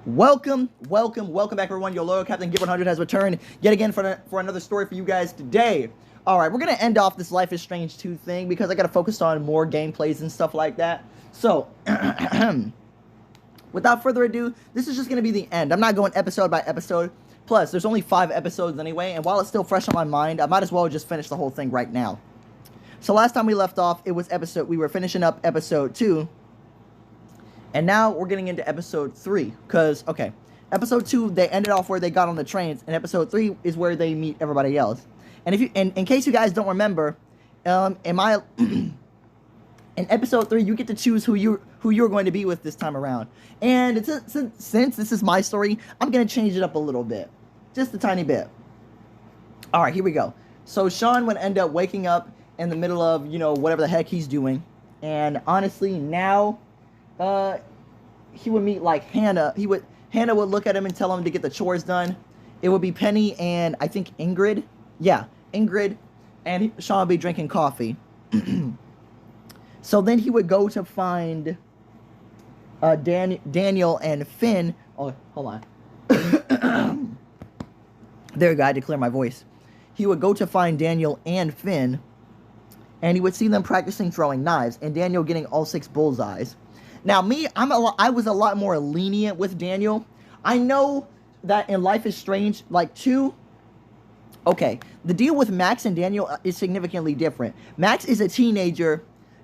Welcome back, everyone. Your loyal Captain Gib 100 has returned yet again for another story for you guys today. Alright, we're going to end off this Life is Strange 2 thing because I got to focus on more gameplays and stuff like that. So, without further ado, this is just going to be the end. I'm not going episode by episode. Plus, there's only 5 episodes anyway, and while it's still fresh on my mind, I might as well just finish the whole thing right now. So last time we left off, we were finishing up episode 2. And now we're getting into episode 3, because, okay, episode 2, they ended off where they got on the trains, and episode 3 is where they meet everybody else. And in case you guys don't remember, in episode 3, you get to choose who you're going to be with this time around. And since this is my story, I'm going to change it up a little bit. Just a tiny bit. Alright, here we go. So Sean would end up waking up in the middle of, whatever the heck he's doing. And honestly, now he would meet like Hannah. Hannah would look at him and tell him to get the chores done. It would be Penny and I think Ingrid. Yeah, Ingrid, and Sean would be drinking coffee. So then he would go to find Daniel and Finn. Oh, hold on. There you go. I had to clear my voice. He would go to find Daniel and Finn, and he would see them practicing throwing knives, and Daniel getting all 6 bullseyes. Now, I was a lot more lenient with Daniel. I know that in Life is Strange, like 2, okay, the deal with Max and Daniel is significantly different. Max is a teenager,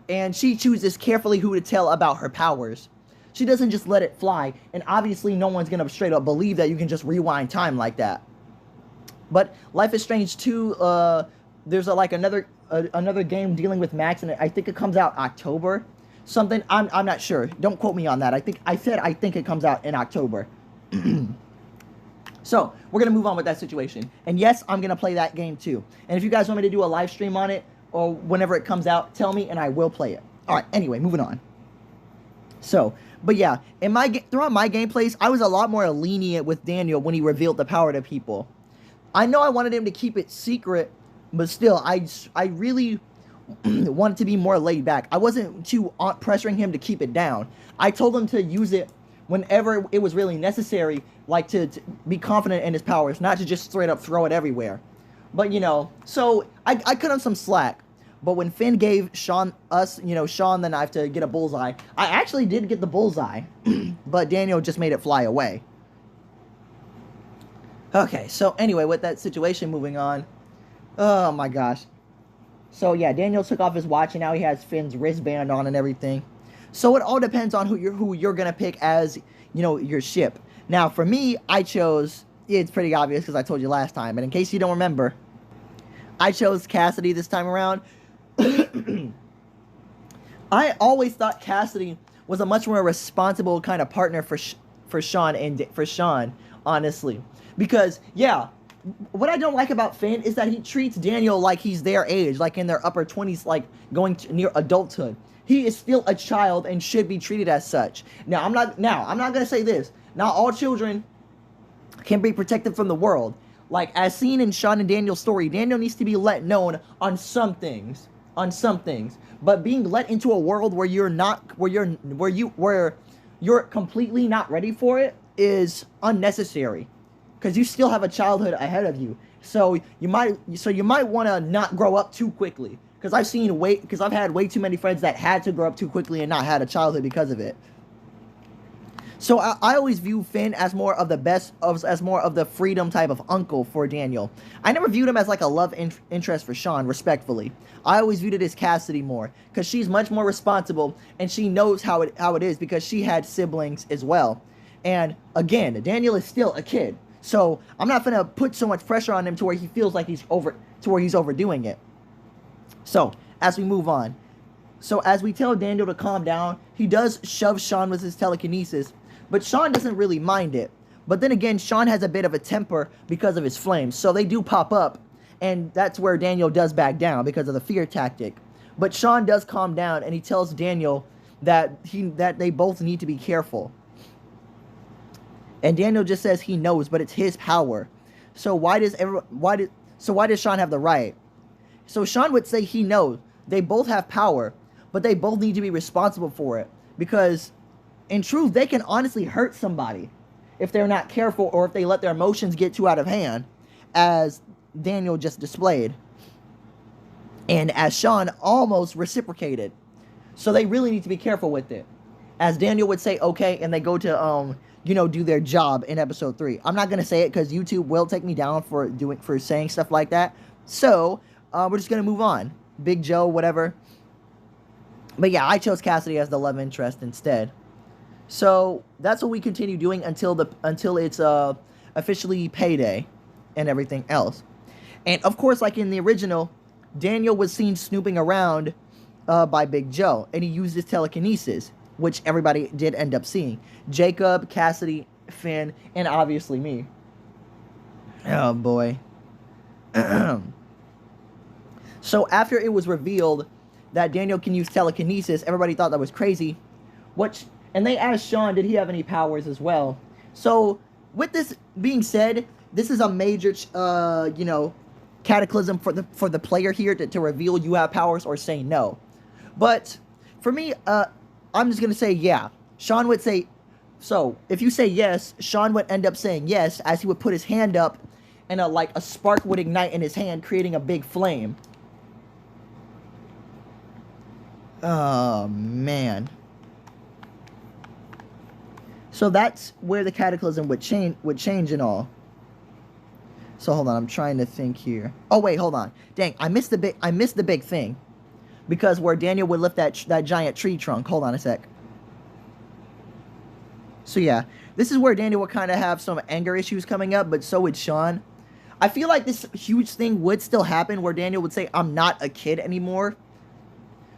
and she chooses carefully who to tell about her powers. She doesn't just let it fly, and obviously no one's going to straight up believe that you can just rewind time like that. But Life is Strange 2, there's another game dealing with Max, and I think it comes out October. Something, I'm not sure. Don't quote me on that. I think it comes out in October. So, we're going to move on with that situation. And yes, I'm going to play that game too. And if you guys want me to do a live stream on it, or whenever it comes out, tell me and I will play it. Alright, anyway, moving on. So, but yeah, throughout my gameplays, I was a lot more lenient with Daniel when he revealed the power to people. I know I wanted him to keep it secret, but still, I really wanted to be more laid back. I wasn't too pressuring him to keep it down. I told him to use it whenever it was really necessary, like to be confident in his powers, not to just straight up throw it everywhere. But, so I cut him some slack. But when Finn gave Sean the knife to get a bullseye, I actually did get the bullseye, but Daniel just made it fly away. Okay, so anyway, with that situation moving on, oh my gosh. So yeah, Daniel took off his watch and now he has Finn's wristband on and everything. So it all depends on who you're gonna pick as, your ship. Now for me, I chose, it's pretty obvious because I told you last time, but in case you don't remember, I chose Cassidy this time around. I always thought Cassidy was a much more responsible kind of partner for Sean, honestly. Because, yeah, what I don't like about Finn is that he treats Daniel like he's their age, like in their upper 20s, like going near adulthood. He is still a child and should be treated as such. Now, I'm not going to say this. Not all children can be protected from the world. Like, as seen in Sean and Daniel's story, Daniel needs to be let known on some things. But being let into a world where you're completely not ready for it is unnecessary. Because you still have a childhood ahead of you, so you might want to not grow up too quickly. Because I've had way too many friends that had to grow up too quickly and not had a childhood because of it. So I always view Finn as more of the freedom type of uncle for Daniel. I never viewed him as like a love interest for Sean, respectfully. I always viewed it as Cassidy more, because she's much more responsible and she knows how it is because she had siblings as well. And again, Daniel is still a kid. So I'm not gonna put so much pressure on him to where he feels like he's overdoing it. So as we move on, so as we tell Daniel to calm down, he does shove Sean with his telekinesis, but Sean doesn't really mind it. But then again, Sean has a bit of a temper because of his flames, so they do pop up, and that's where Daniel does back down because of the fear tactic. But Sean does calm down, and he tells Daniel that they both need to be careful. And Daniel just says he knows, but it's his power. So why does Sean have the right? So Sean would say he knows. They both have power, but they both need to be responsible for it. Because, in truth, they can honestly hurt somebody. if they're not careful or if they let their emotions get too out of hand, as Daniel just displayed. And as Sean almost reciprocated. So they really need to be careful with it. As Daniel would say, okay, and they go to, do their job in episode 3. I'm not going to say it because YouTube will take me down for saying stuff like that. So, we're just going to move on. Big Joe, whatever. But yeah, I chose Cassidy as the love interest instead. So, that's what we continue doing until it's officially payday and everything else. And of course, like in the original, Daniel was seen snooping around by Big Joe, and he used his telekinesis, which everybody did end up seeing. Jacob, Cassidy, Finn, and obviously me. Oh boy. So after it was revealed that Daniel can use telekinesis, everybody thought that was crazy. And they asked Sean, did he have any powers as well? So with this being said, this is a major, cataclysm for the player here to reveal you have powers or say no. But for me, I'm just gonna say yeah. Sean would say, so if you say yes, Sean would end up saying yes, as he would put his hand up, and a spark would ignite in his hand, creating a big flame. Oh man. So that's where the cataclysm would change and all. So hold on, I'm trying to think here. Oh wait, hold on. Dang, I missed the big thing. Because where Daniel would lift that giant tree trunk. Hold on a sec. So yeah, this is where Daniel would kind of have some anger issues coming up, but so would Sean. I feel like this huge thing would still happen where Daniel would say, I'm not a kid anymore.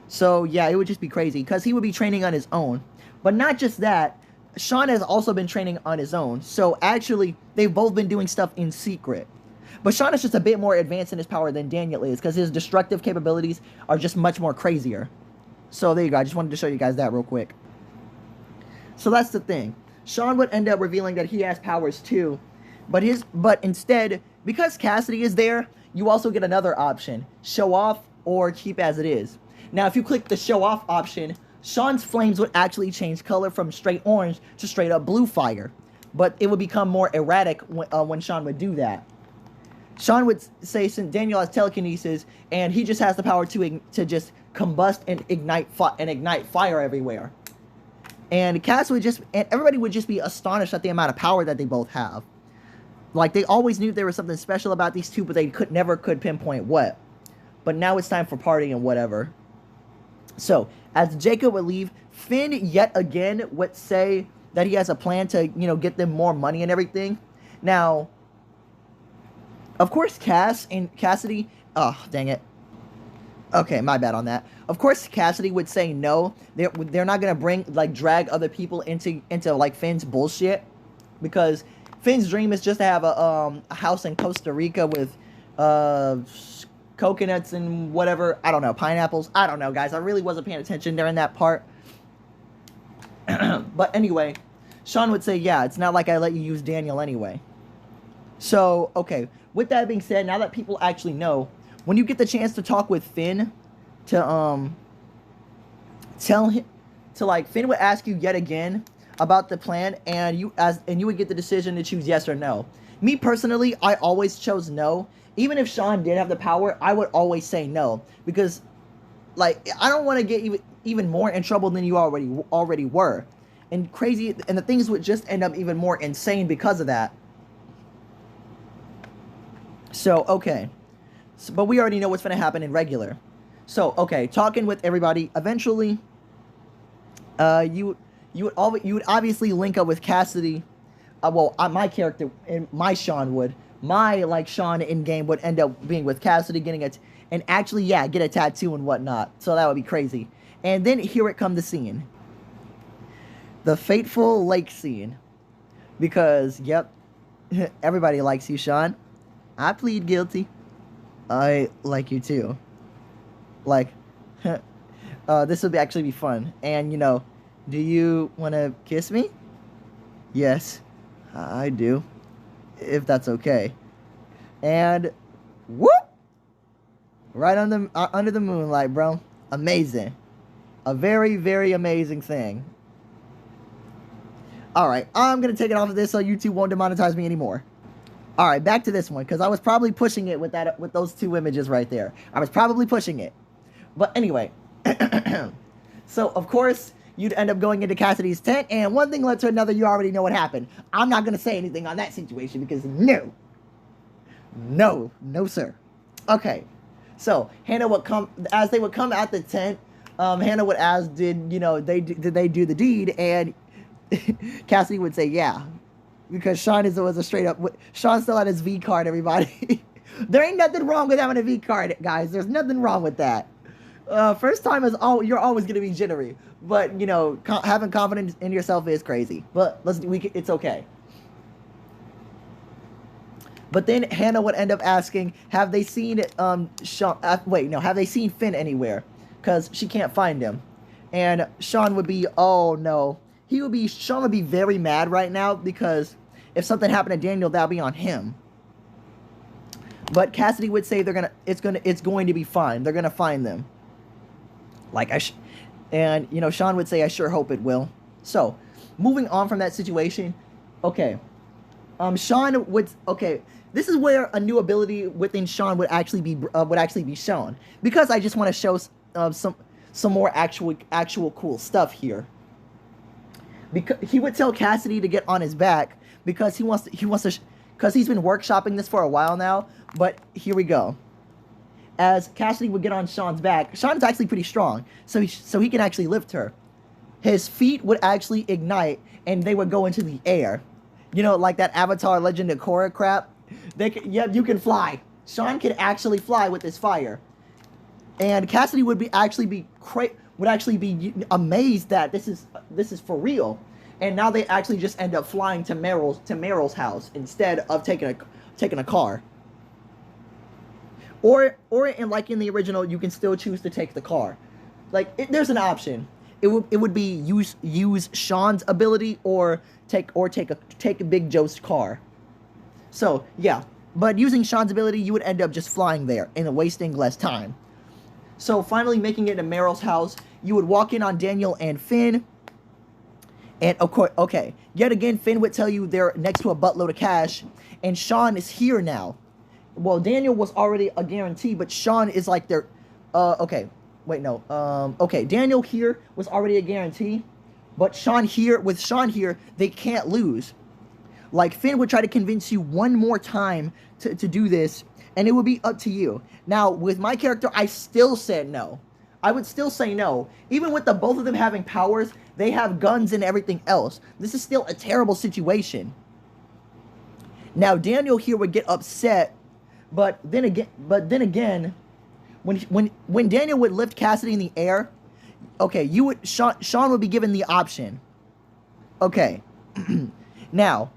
So yeah, it would just be crazy because he would be training on his own. But not just that, Sean has also been training on his own. So actually, they've both been doing stuff in secret. But Sean is just a bit more advanced in his power than Daniel is, because his destructive capabilities are just much more crazier. So there you go. I just wanted to show you guys that real quick. So that's the thing. Sean would end up revealing that he has powers too. But instead, because Cassidy is there, you also get another option. Show off or keep as it is. Now, if you click the show off option, Sean's flames would actually change color from straight orange to straight up blue fire. But it would become more erratic when Sean would do that. Sean would say, since Daniel has telekinesis, and he just has the power to just combust and ignite fire everywhere. And everybody would just be astonished at the amount of power that they both have. Like, they always knew there was something special about these two, but they never could pinpoint what. But now it's time for partying and whatever. So, as Jacob would leave, Finn yet again would say that he has a plan to, get them more money and everything. Now, of course, Cass and Cassidy... Oh, dang it. Okay, my bad on that. Of course, Cassidy would say no. They're not going to drag other people into Finn's bullshit. Because Finn's dream is just to have a house in Costa Rica with coconuts and whatever. I don't know, pineapples. I don't know, guys. I really wasn't paying attention during that part. But anyway, Sean would say, yeah, it's not like I let you use Daniel anyway. So, okay. With that being said, now that people actually know, when you get the chance to talk with Finn, Finn would ask you yet again about the plan, and you would get the decision to choose yes or no. Me personally, I always chose no. Even if Sean did have the power, I would always say no, because I don't want to get even more in trouble than you already were, and the things would just end up even more insane because of that. So, okay. But we already know what's going to happen in regular. So, okay, talking with everybody. Eventually, you would obviously link up with Cassidy. My character, my Sean would. My, Sean in-game would end up being with Cassidy, getting get a tattoo and whatnot. So that would be crazy. And then here it come the scene. The fateful lake scene. Because, yep, everybody likes you, Sean. I plead guilty. I like you too. This would actually be fun. And, do you want to kiss me? Yes, I do. If that's okay. And, whoop! Right under the moonlight, bro. Amazing. A very, very amazing thing. Alright, I'm gonna take it off of this so YouTube won't demonetize me anymore. Alright, back to this one, because I was probably pushing it with those two images right there. I was probably pushing it. But anyway. So, of course, you'd end up going into Cassidy's tent, and one thing led to another. You already know what happened. I'm not gonna say anything on that situation, because no. No, sir. Okay. So, Hannah would come, as they would come at the tent, Hannah would ask, did they do the deed? And Cassidy would say, yeah. Because Sean was a straight up, Sean still had his V card, everybody. There ain't nothing wrong with having a V card, guys. There's nothing wrong with that. First time is you're always gonna be jittery. But, having confidence in yourself is crazy. But it's okay. But then Hannah would end up asking, have they seen Sean? Have they seen Finn anywhere? Because she can't find him. And Sean would be, oh no. Sean would be very mad right now, because if something happened to Daniel, that'll be on him. But Cassidy would say it's going to be fine. They're gonna find them. Sean would say, I sure hope it will. So, moving on from that situation, okay. This is where a new ability within Sean would actually be shown, because I just want to show some more actual cool stuff here. Because he would tell Cassidy to get on his back, because because he's been workshopping this for a while now. But here we go. As Cassidy would get on Sean's back, Sean's actually pretty strong, so he can actually lift her. His feet would actually ignite, and they would go into the air. Like that Avatar Legend of Korra crap. You can fly. Sean can actually fly with this fire. And Cassidy would actually be amazed that this is for real. And now they actually just end up flying to Meryl's house instead of taking a car. Or in the original, you can still choose to take the car. There's an option. It would be use Sean's ability or take Big Joe's car. So yeah, but using Sean's ability, you would end up just flying there and wasting less time. So finally making it to Meryl's house, you would walk in on Daniel and Finn. And of course, okay, yet again, Finn would tell you they're next to a buttload of cash, and Sean is here now. Well, Daniel was already a guarantee, but Sean is like their, okay, Daniel here was already a guarantee, but Sean here, they can't lose. Finn would try to convince you one more time to do this, and it would be up to you. Now, with my character, I still said no. I would still say no. Even with both of them having powers, they have guns and everything else. This is still a terrible situation. Now, Daniel here would get upset, but then again, when Daniel would lift Cassidy in the air, okay, Sean would be given the option. Okay. Now,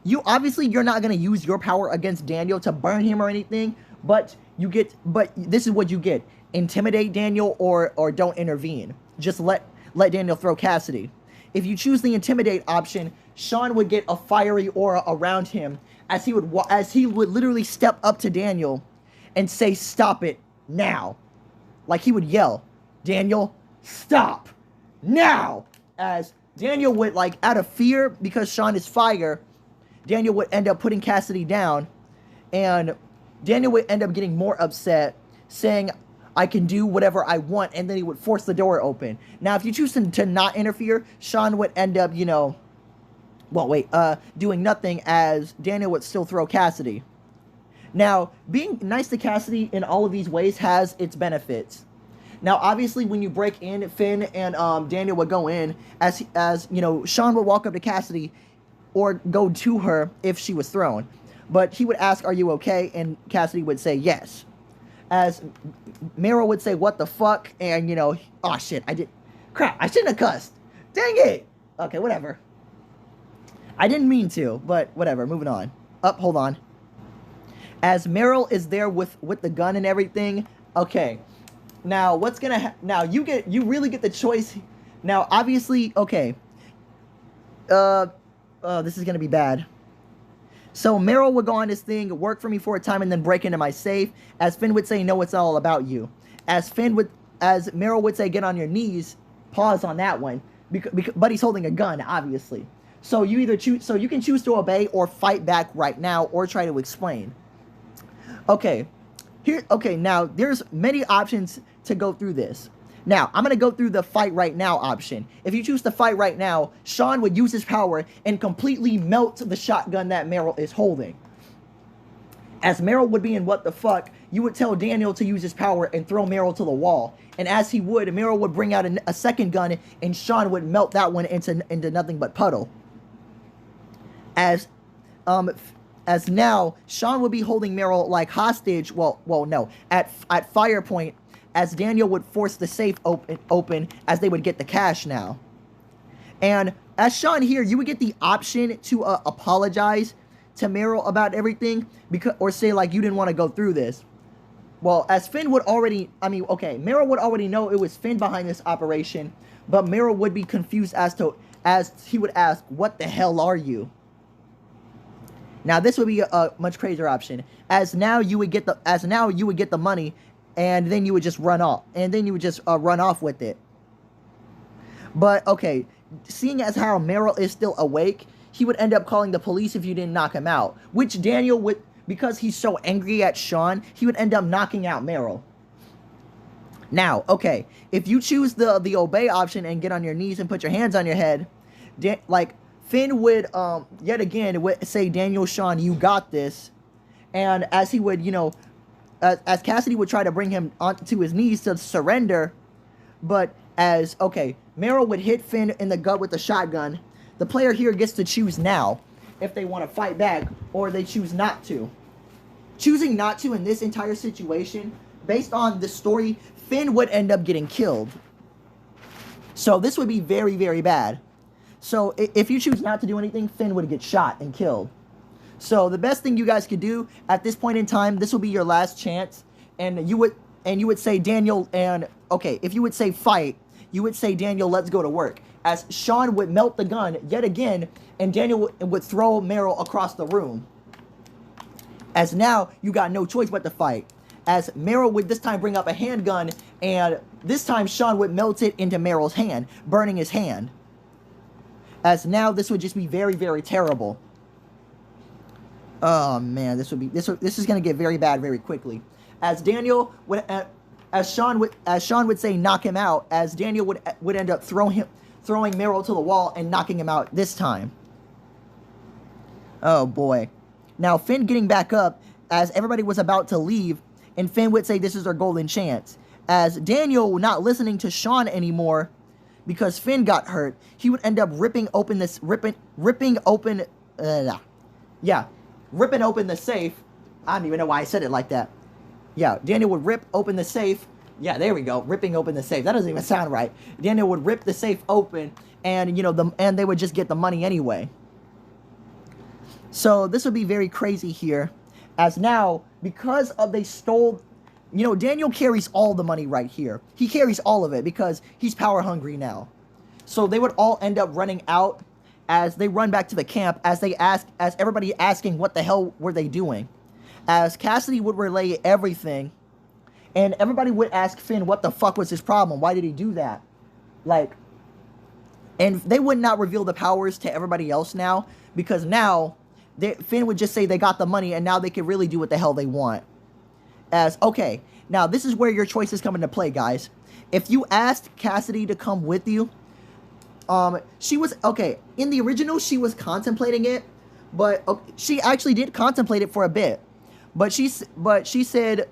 you're not going to use your power against Daniel to burn him or anything, but this is what you get. Intimidate Daniel or don't intervene. Just let Daniel throw Cassidy. If you choose the intimidate option, Sean would get a fiery aura around him as he would literally step up to Daniel and say, "Stop it now." He would yell, "Daniel, stop now." As Daniel would, out of fear, because Sean is fire, Daniel would end up putting Cassidy down, and Daniel would end up getting more upset, saying, "I can do whatever I want," and then he would force the door open. Now, if you choose to not interfere, Sean would end up, doing nothing, as Daniel would still throw Cassidy. Now, being nice to Cassidy in all of these ways has its benefits. Now, obviously, when you break in, Finn and Daniel would go in, as Sean would walk up to Cassidy or go to her if she was thrown. But he would ask, "Are you okay?" And Cassidy would say yes. As Meryl would say, "What the fuck?" And, oh shit, I shouldn't have cussed. Dang it! Okay, whatever. I didn't mean to, but whatever, moving on. Hold on. As Meryl is there with the gun and everything, okay. Now, what's gonna now, you really get the choice. Now, obviously, okay. This is gonna be bad. So Meryl would go on this thing, work for me for a time, and then break into my safe. As Finn would say, "No, it's all about you." As Meryl would say, "Get on your knees." Pause on that one, but he's holding a gun, obviously. So you either choose, so you can choose to obey or fight back right now or try to explain. Okay, okay, now there's many options to go through this. Now, I'm going to go through the fight right now option. If you choose to fight right now, Sean would use his power and completely melt the shotgun that Meryl is holding. As Meryl would be in what the fuck, you would tell Daniel to use his power and throw Meryl to the wall. And as he would, Meryl would bring out a second gun and Sean would melt that one into nothing but puddle. As now, Sean would be holding Meryl like hostage, well no, at fire point, as Daniel would force the safe open as they would get the cash now. And as Sean here, you would get the option to apologize to Meryl about everything, because, or say like you didn't want to go through this. Well, as Finn would already, Meryl would already know it was Finn behind this operation, but Meryl would be confused as he would ask, "What the hell are you?" Now this would be a much crazier option, as now you would get the money, and then you would just run off, run off with it. But okay, seeing as how Meryl is still awake, he would end up calling the police if you didn't knock him out, which Daniel would, because he's so angry at Sean, he would end up knocking out Meryl. Now, okay, if you choose the obey option and get on your knees and put your hands on your head, like Finn would yet again would say, "Daniel, Sean, you got this," and as he would, as Cassidy would try to bring him onto his knees to surrender, but Meryl would hit Finn in the gut with the shotgun. The player here gets to choose now if they want to fight back or they choose not to. Choosing not to in this entire situation, based on the story, Finn would end up getting killed. So this would be very, very bad. So if you choose not to do anything, Finn would get shot and killed. So the best thing you guys could do at this point in time, this will be your last chance, and you would say, Daniel, and okay, if you would say fight, you would say, "Daniel, let's go to work," as Sean would melt the gun yet again, and Daniel would throw Meryl across the room. As now, you got no choice but to fight, as Meryl would this time bring up a handgun, and this time Sean would melt it into Meryl's hand, burning his hand. As now, this would just be very, very terrible. Oh man, this is gonna get very bad very quickly. As Daniel would, as Sean would say, knock him out. As Daniel would end up throwing Meryl to the wall and knocking him out this time. Oh boy. Now Finn getting back up as everybody was about to leave, and Finn would say this is their golden chance. As Daniel not listening to Sean anymore, because Finn got hurt, he would end up ripping open the safe. I don't even know why I said it like that. Yeah, Daniel would rip open the safe. Yeah, there we go. Ripping open the safe. That doesn't even sound right. Daniel would rip the safe open, and and they would just get the money anyway. So this would be very crazy here, as now, because they stole, Daniel carries all the money right here. He carries all of it because he's power hungry now. So they would all end up running out as they run back to the camp, as everybody asking what the hell were they doing. As Cassidy would relay everything, and everybody would ask Finn what the fuck was his problem, why did he do that? And they would not reveal the powers to everybody else now, because now Finn would just say they got the money and now they can really do what the hell they want. Okay, now this is where your choices come into play, guys. If you asked Cassidy to come with you, she was, in the original, she was contemplating it, but she actually did contemplate it for a bit, but she said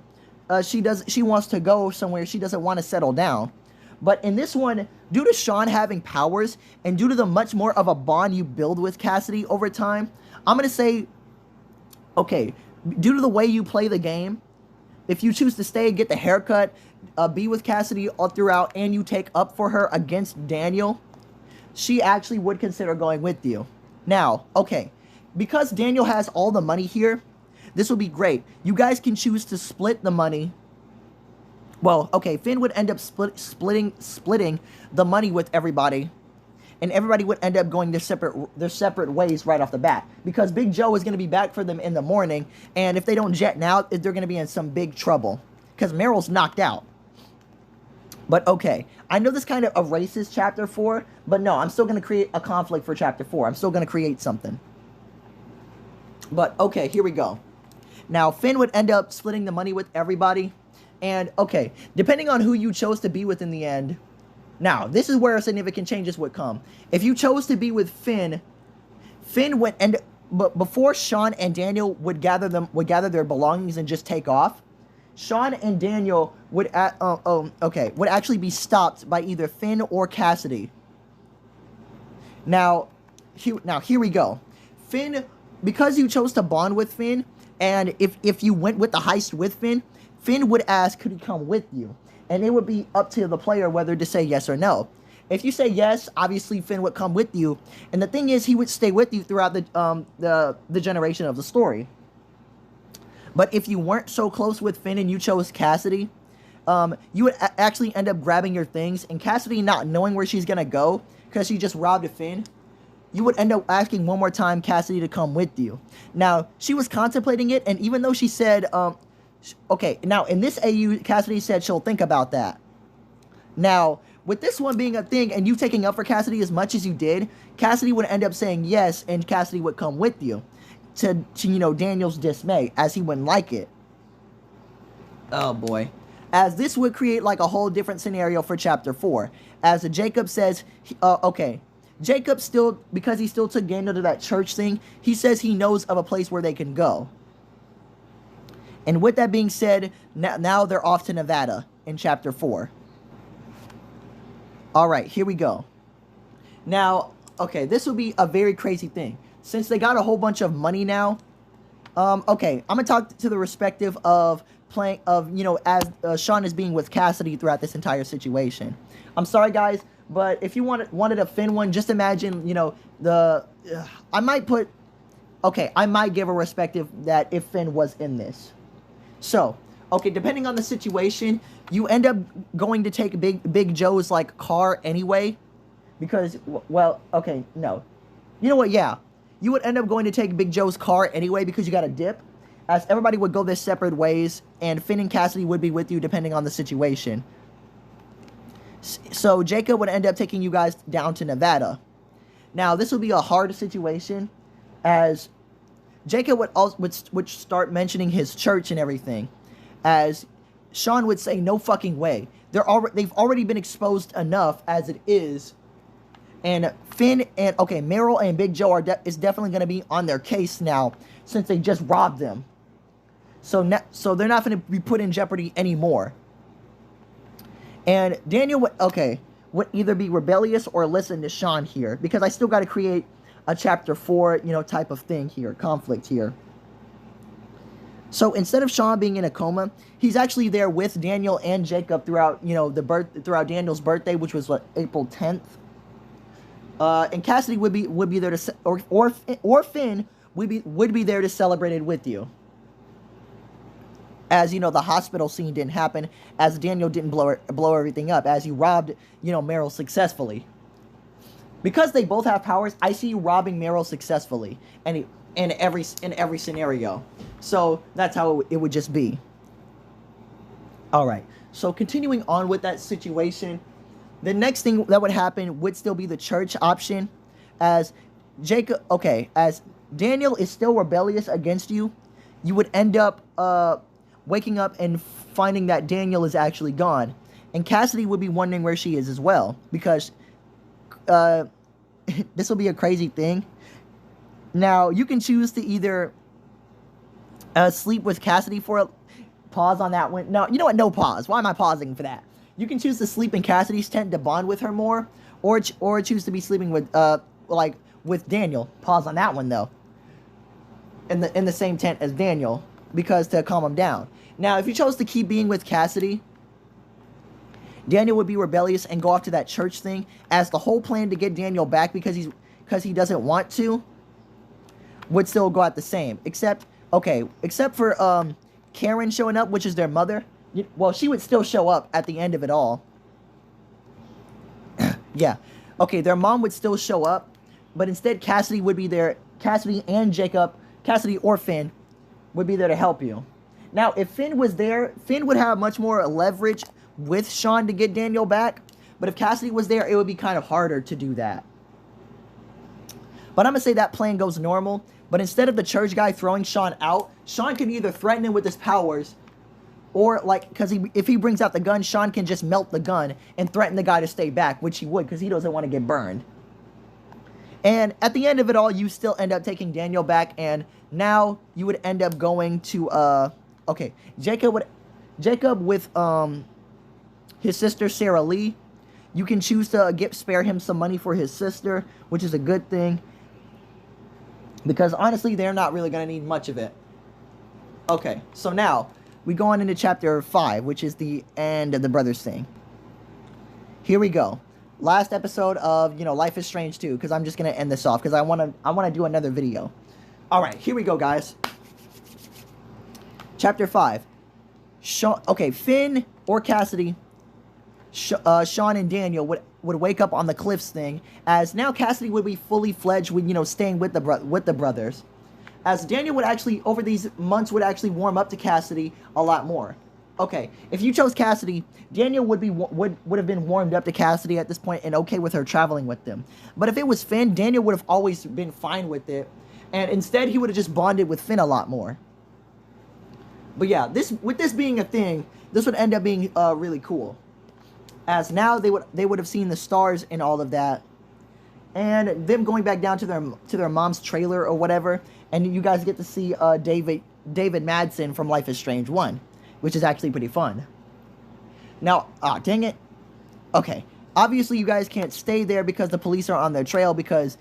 she wants to go somewhere, she doesn't want to settle down. But in this one, due to Sean having powers, and due to the much more of a bond you build with Cassidy over time, I'm going to say, due to the way you play the game, if you choose to stay, get the haircut, be with Cassidy all throughout, and you take up for her against Daniel, she actually would consider going with you. Now, because Daniel has all the money here, this will be great. You guys can choose to split the money. Well, Finn would end up splitting the money with everybody, and everybody would end up going their separate ways right off the bat, because Big Joe is going to be back for them in the morning, and if they don't jet now, they're going to be in some big trouble, because Meryl's knocked out. But okay, I know this kind of erases chapter 4, but no, I'm still going to create a conflict for chapter 4. I'm still going to create something. But okay, here we go. Now, Finn would end up splitting the money with everybody. And okay, depending on who you chose to be with in the end. Now, this is where significant changes would come. If you chose to be with Finn, Finn would end but before Sean and Daniel would gather their belongings and just take off, Sean and Daniel would would actually be stopped by either Finn or Cassidy. Now here we go. Finn, because you chose to bond with Finn, and if you went with the heist with Finn, Finn would ask, could he come with you? And it would be up to the player whether to say yes or no. If you say yes, obviously Finn would come with you, and the thing is, he would stay with you throughout the generation of the story. But if you weren't so close with Finn and you chose Cassidy, you would actually end up grabbing your things, and Cassidy not knowing where she's gonna go because she just robbed a Finn, you would end up asking one more time Cassidy to come with you. Now, she was contemplating it, and even though she said, okay, now in this AU, Cassidy said she'll think about that. Now, with this one being a thing, and you taking up for Cassidy as much as you did, Cassidy would end up saying yes, and Cassidy would come with you. To you know, Daniel's dismay, as he wouldn't like it. Oh boy. As this would create like a whole different scenario for chapter 4. As Jacob says, okay, Jacob still, because he still took Daniel to that church thing, he says he knows of a place where they can go. And with that being said, now they're off to Nevada in chapter 4. Alright, here we go. Now, okay, this will be a very crazy thing. Since they got a whole bunch of money now, okay, I'm going to talk to the respective of playing, you know, as Sean is being with Cassidy throughout this entire situation. I'm sorry, guys, but if you wanted a Finn one, just imagine, you know, I might give a respective that if Finn was in this. So, okay, depending on the situation, you end up going to take Big Joe's, like, car anyway, because, well, okay, no. You know what, yeah. You would end up going to take Big Joe's car anyway because you got a dip, as everybody would go their separate ways, and Finn and Cassidy would be with you depending on the situation. So Jacob would end up taking you guys down to Nevada. Now, this would be a hard situation, as Jacob would start mentioning his church and everything, as Sean would say, no fucking way. They've already been exposed enough as it is. And Finn and, okay, Meryl and Big Joe is definitely going to be on their case now, since they just robbed them. So they're not going to be put in jeopardy anymore. And Daniel would either be rebellious or listen to Sean here, because I still got to create a chapter 4, you know, type of thing here, conflict here. So instead of Sean being in a coma, he's actually there with Daniel and Jacob throughout, you know, throughout Daniel's birthday, which was what, April 10th. And Cassidy would be there to, or Finn would be there to celebrate it with you. As you know, the hospital scene didn't happen, as Daniel didn't blow everything up, as you robbed, you know, Meryl successfully. Because they both have powers, I see you robbing Meryl successfully, and in every scenario. So that's how it would just be. All right. So continuing on with that situation. The next thing that would happen would still be the church option, as as Daniel is still rebellious against you, you would end up waking up and finding that Daniel is actually gone, and Cassidy would be wondering where she is as well, because this will be a crazy thing. Now, you can choose to either sleep with Cassidy for a pause on that one. No, you know what? No pause. Why am I pausing for that? You can choose to sleep in Cassidy's tent to bond with her more, or choose to be sleeping with with Daniel. Pause on that one though. In the same tent as Daniel, because to calm him down. Now, if you chose to keep being with Cassidy, Daniel would be rebellious and go off to that church thing, as the whole plan to get Daniel back because he doesn't want to would still go out the same, except for Karen showing up, which is their mother. Well, she would still show up at the end of it all. Yeah. Okay, their mom would still show up, but instead Cassidy would be there. Cassidy and Jacob, Cassidy or Finn, would be there to help you. Now, if Finn was there, Finn would have much more leverage with Sean to get Daniel back. But if Cassidy was there, it would be kind of harder to do that. But I'm going to say that plan goes normal. But instead of the church guy throwing Sean out, Sean can either threaten him with his powers, or, like, because if he brings out the gun, Sean can just melt the gun and threaten the guy to stay back, which he would, because he doesn't want to get burned. And at the end of it all, you still end up taking Daniel back, and now you would end up going to, okay, Jacob with, his sister, Sarah Lee. You can choose to spare him some money for his sister, which is a good thing. Because, honestly, they're not really going to need much of it. Okay, so now, we go on into chapter 5, which is the end of the brothers thing. Here we go. Last episode of, Life is Strange 2, because I'm just going to end this off, because I want to do another video. Alright, here we go, guys. Chapter 5. Okay, Finn or Cassidy, Sean and Daniel would wake up on the cliffs thing, as now Cassidy would be fully fledged with, staying with the brothers. As Daniel would actually, over these months, would actually warm up to Cassidy a lot more. Okay, if you chose Cassidy, Daniel would have been warmed up to Cassidy at this point and okay with her traveling with them. But if it was Finn, Daniel would have always been fine with it, and instead he would have just bonded with Finn a lot more. But yeah, with this being a thing, this would end up being really cool, as now they would have seen the stars and all of that, and them going back down to their mom's trailer or whatever, and you guys get to see David Madsen from Life is Strange 1, which is actually pretty fun. Now, dang it. Okay, obviously you guys can't stay there because the police are on their trail, because,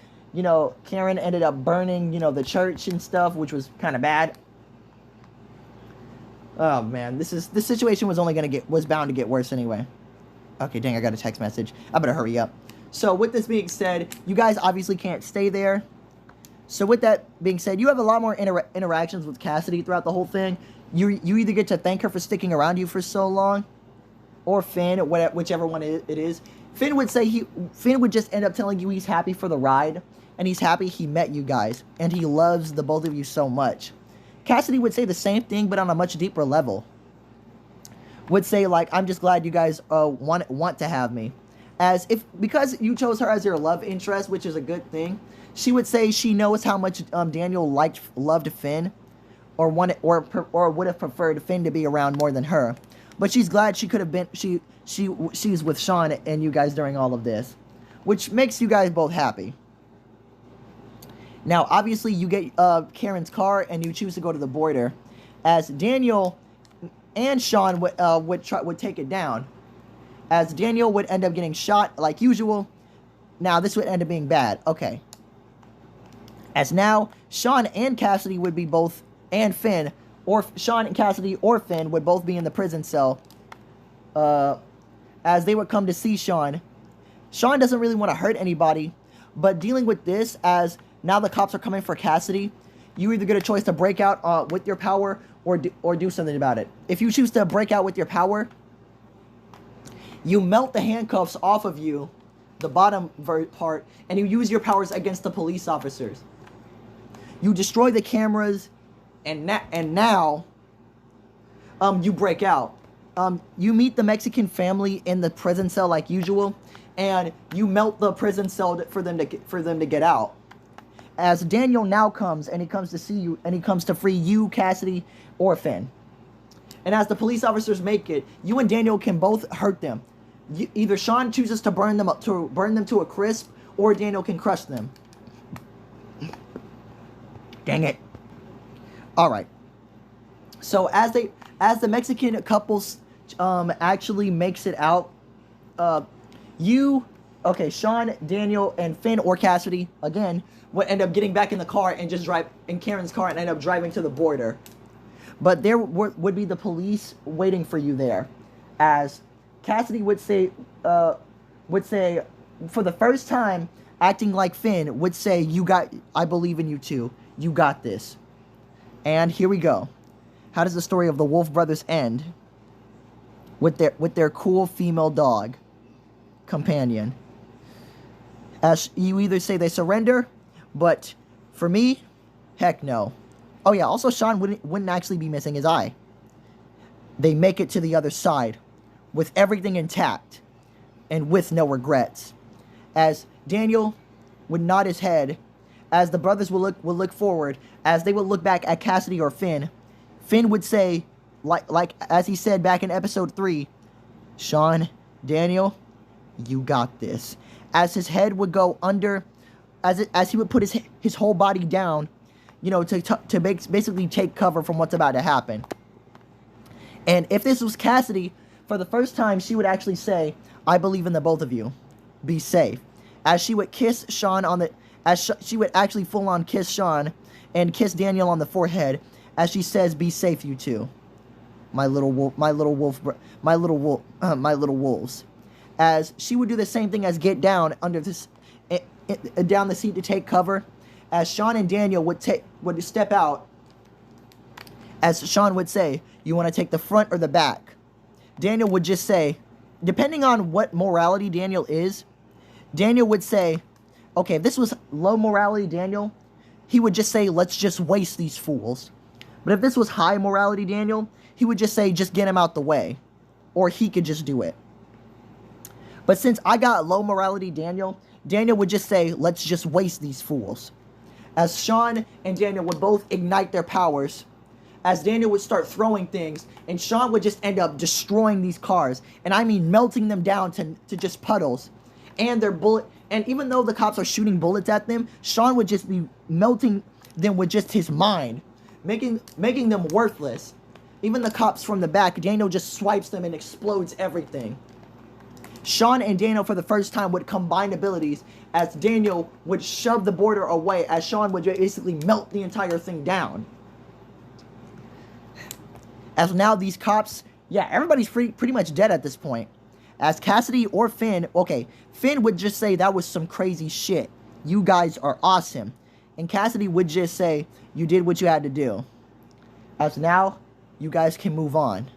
Karen ended up burning, the church and stuff, which was kind of bad. Oh man, this situation was bound to get worse anyway. Okay, dang, I got a text message. I better hurry up. So with this being said, you guys obviously can't stay there. So with that being said, you have a lot more interactions with Cassidy throughout the whole thing. You either get to thank her for sticking around you for so long, or Finn, whichever one it is. Finn would just end up telling you he's happy for the ride, and he's happy he met you guys, and he loves the both of you so much. Cassidy would say the same thing, but on a much deeper level. Would say, like, I'm just glad you guys want to have me. Because you chose her as your love interest, which is a good thing, she would say she knows how much Daniel loved Finn, or would have preferred Finn to be around more than her. But she's glad she could have been she's with Sean and you guys during all of this, which makes you guys both happy. Now, obviously, you get Karen's car and you choose to go to the border, as Daniel and Sean would take it down, as Daniel would end up getting shot like usual. Now, this would end up being bad. Okay. As now, Sean and Cassidy would be both, and Finn, or Sean and Cassidy or Finn would both be in the prison cell, as they would come to see Sean. Sean doesn't really want to hurt anybody, but dealing with this, as now the cops are coming for Cassidy, you either get a choice to break out with your power or do something about it. If you choose to break out with your power, you melt the handcuffs off of you, the bottom part, and you use your powers against the police officers. You destroy the cameras, and now you break out. You meet the Mexican family in the prison cell like usual, and you melt the prison cell for them to get out. As Daniel now comes, and he comes to see you, and he comes to free you, Cassidy, or Finn. And as the police officers make it, you and Daniel can both hurt them. Either Sean chooses to burn them to a crisp, or Daniel can crush them. Dang it. Alright. So as the Mexican couples actually makes it out, Sean, Daniel, and Finn or Cassidy, again, would end up getting back in the car and just drive in Karen's car and end up driving to the border. But there would be the police waiting for you there, as Cassidy would say, for the first time, acting like Finn, would say, I believe in you too. You got this. And here we go. How does the story of the Wolf brothers end? With their cool female dog companion. As you either say they surrender, but for me, heck no. Oh yeah, also Sean wouldn't actually be missing his eye. They make it to the other side, with everything intact and with no regrets. As Daniel would nod his head, as the brothers would look forward, as they would look back at Cassidy or Finn, Finn would say, like as he said back in episode 3, Sean, Daniel, you got this. As his head would go under, as he would put his whole body down, to basically take cover from what's about to happen. And if this was Cassidy, for the first time, she would actually say, I believe in the both of you. Be safe. As she would kiss Sean on the, she would actually full on kiss Sean and kiss Daniel on the forehead, as she says, be safe, you two. My little wolves. As she would do the same thing as get down under this, down the seat to take cover, as Sean and Daniel would step out, as Sean would say, you want to take the front or the back? Daniel would just say, depending on what morality Daniel is, Daniel would say, okay, if this was low morality Daniel, he would just say, let's just waste these fools. But if this was high morality Daniel, he would just say, just get him out the way. Or he could just do it. But since I got low morality Daniel, Daniel would just say, let's just waste these fools. As Sean and Daniel would both ignite their powers, as Daniel would start throwing things, and Sean would just end up destroying these cars. And I mean melting them down to just puddles. And even though the cops are shooting bullets at them, Sean would just be melting them with just his mind, making them worthless. Even the cops from the back, Daniel just swipes them and explodes everything. Sean and Daniel for the first time would combine abilities, as Daniel would shove the border away, as Sean would basically melt the entire thing down. As now these cops, yeah, everybody's pretty much dead at this point. As Cassidy or Finn, okay, Finn would just say that was some crazy shit. You guys are awesome. And Cassidy would just say, you did what you had to do. As now, you guys can move on.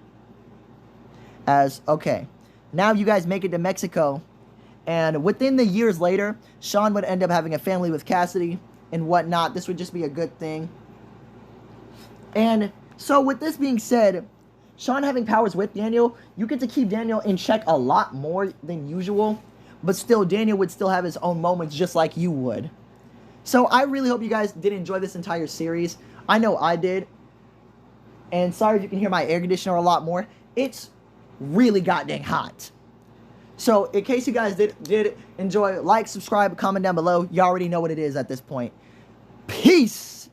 As, okay, now you guys make it to Mexico. And within the years later, Sean would end up having a family with Cassidy and whatnot. This would just be a good thing. And so with this being said, Sean having powers with Daniel, you get to keep Daniel in check a lot more than usual. But still, Daniel would still have his own moments just like you would. So I really hope you guys did enjoy this entire series. I know I did. And sorry if you can hear my air conditioner a lot more. It's really goddamn hot. So in case you guys did enjoy, like, subscribe, comment down below. You already know what it is at this point. Peace!